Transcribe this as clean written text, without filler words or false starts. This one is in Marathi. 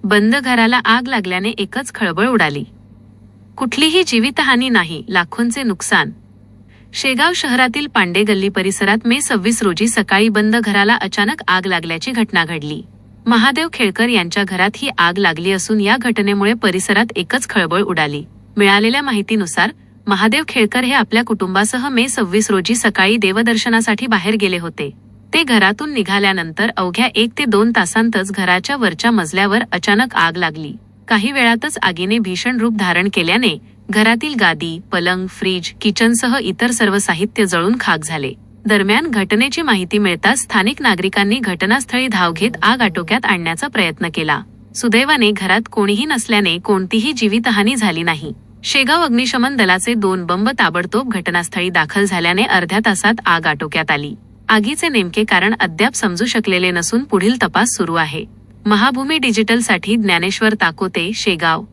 बंद घराला आग लागल्याने एकच खळबळ उडाली. कुठलीही जीवितहानी नाही, लाखोंचे नुकसान. शेगाव शहरातील पांडे गल्ली परिसरात मे 26 रोजी सकाळी बंद घराला अचानक आग लागल्याची घटना घडली. महादेव खेळकर यांच्या घरात ही आग लागली असून या घटनेमुळे परिसरात एकच खळबळ उडाली. मिळालेल्या माहितीनुसार महादेव खेळकर हे आपल्या कुटुंबासह मे 26 रोजी सकाळी देवदर्शनासाठी बाहेर गेले होते. ते घरातून निघाल्यानंतर अवघ्या 1 ते 2 तासांतच घराच्या वरच्या मजल्यावर अचानक आग लागली. काही वेळातच आगीने भीषण रूप धारण केल्याने घरातील गादी, पलंग, फ्रीज, किचनसह इतर सर्व साहित्य जळून खाक झाले. दरम्यान घटनेची माहिती मिळताच स्थानिक नागरिकांनी घटनास्थळी धाव घेत आग आटोक्यात आणण्याचा प्रयत्न केला. सुदैवाने घरात कोणीही नसल्याने कोणतीही जीवितहानी झाली नाही. शेगाव अग्निशमन दलाचे 2 बंब ताबडतोब घटनास्थळी दाखल झाल्याने अर्ध्या तासात आग आटोक्यात आली. आगीचे नेमके कारण अद्याप समजू शकलेले नसून पुढील तपास सुरू आहे. महाभूमी डिजिटलसाठी ज्ञानेश्वर ताकोते, शेगाव.